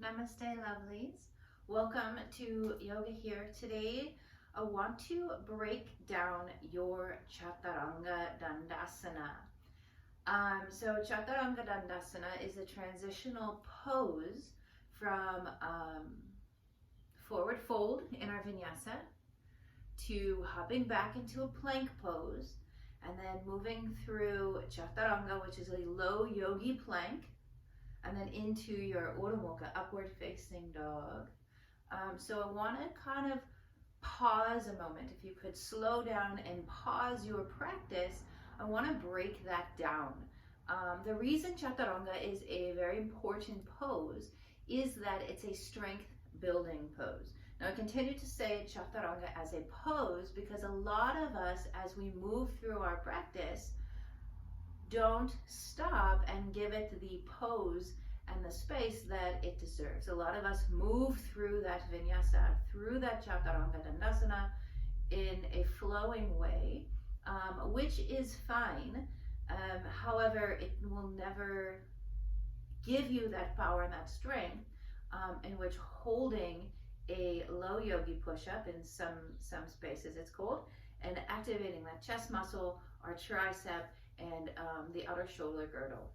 Namaste, lovelies. Welcome to yoga here. Today, I want to break down your Chaturanga Dandasana. So Chaturanga Dandasana is a transitional pose from forward fold in our vinyasa to hopping back into a plank pose and then moving through Chaturanga, which is a low yogi plank, and then into your Urdhva Mukha, upward facing dog. So I want to kind of pause a moment. If you could slow down and pause your practice, I want to break that down. The reason Chaturanga is a very important pose is that it's a strength building pose. Now I continue to say Chaturanga as a pose because a lot of us, as we move through our practice, don't stop and give it the pose and the space that it deserves. A lot of us move through that vinyasa, through that Chaturanga Dandasana in a flowing way, which is fine. However, it will never give you that power and that strength in which holding a low yogi push-up in some spaces it's called, and activating that chest muscle, our tricep, and the outer shoulder girdle.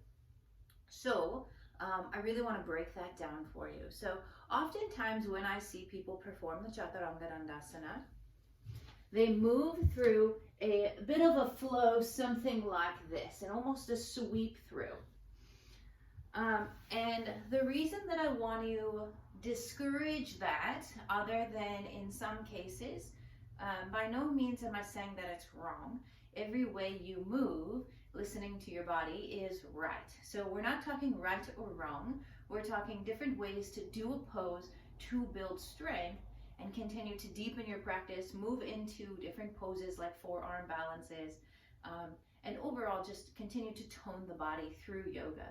So I really want to break that down for you. So oftentimes when I see people perform the Chaturanga Dandasana, they move through a bit of a flow, something like this, and almost a sweep through. And the reason that I want to discourage that, other than in some cases, by no means am I saying that it's wrong. Every way you move, listening to your body, is right. So we're not talking right or wrong. We're talking different ways to do a pose to build strength and continue to deepen your practice, move into different poses like forearm balances, and overall just continue to tone the body through yoga.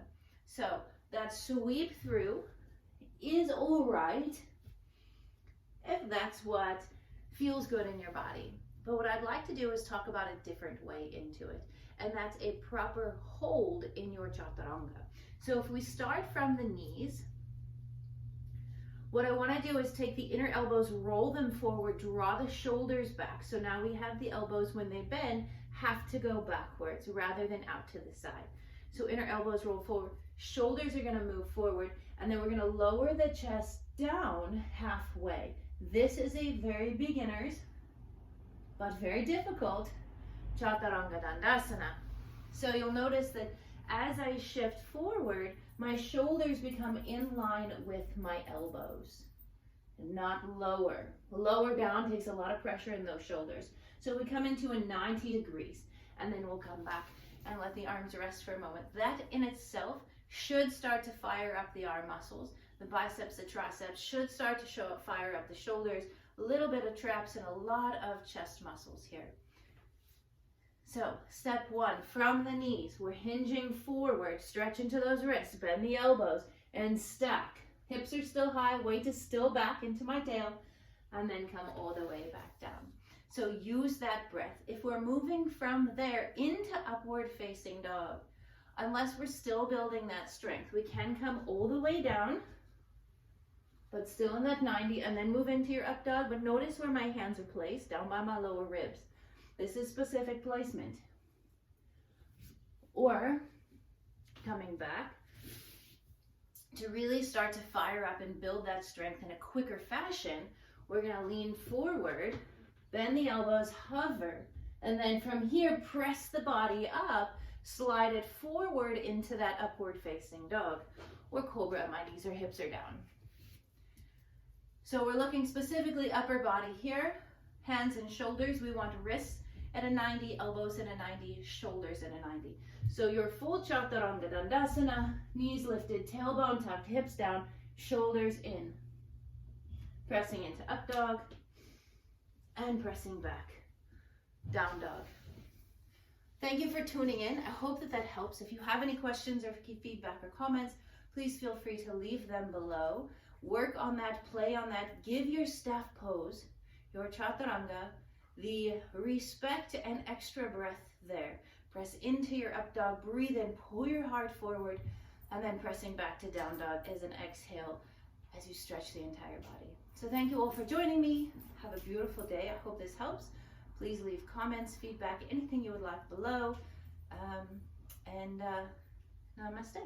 So that sweep through is all right if that's what feels good in your body. But what I'd like to do is talk about a different way into it, and that's a proper hold in your Chaturanga. So if we start from the knees, what I want to do is take the inner elbows, roll them forward, draw the shoulders back. So now we have the elbows, when they bend, have to go backwards rather than out to the side. So inner elbows roll forward, shoulders are going to move forward, and then we're going to lower the chest down halfway. This is a very beginner's but very difficult Chaturanga Dandasana. So you'll notice that as I shift forward, my shoulders become in line with my elbows, not lower. Lower down takes a lot of pressure in those shoulders. So we come into a 90 degrees, and then we'll come back and let the arms rest for a moment. That in itself should start to fire up the arm muscles. The biceps, the triceps should start to fire up the shoulders, a little bit of traps and a lot of chest muscles here. So step one, from the knees, we're hinging forward, stretch into those wrists, bend the elbows, and stack. Hips are still high, weight is still back into my tail, and then come all the way back down. So use that breath. If we're moving from there into upward facing dog, unless we're still building that strength, we can come all the way down, but still in that 90, and then move into your up dog. But notice where my hands are placed, down by my lower ribs. This is specific placement. Or coming back to really start to fire up and build that strength in a quicker fashion, we're going to lean forward, bend the elbows, hover, and then from here press the body up, slide it forward into that upward facing dog, or cobra. My knees or hips are down. So we're looking specifically upper body here, hands and shoulders. We want wrists at a 90, elbows at a 90, shoulders at a 90. So your full Chaturanga Dandasana, knees lifted, tailbone tucked, hips down, shoulders in. Pressing into up dog and pressing back, down dog. Thank you for tuning in. I hope that helps. If you have any questions or feedback or comments, please feel free to leave them below. Work on that, play on that, give your staff pose, your Chaturanga, the respect and extra breath there. Press into your up dog, breathe in, pull your heart forward, and then pressing back to down dog as an exhale as you stretch the entire body. So thank you all for joining me. Have a beautiful day. I hope this helps. Please leave comments, feedback, anything you would like below. And namaste.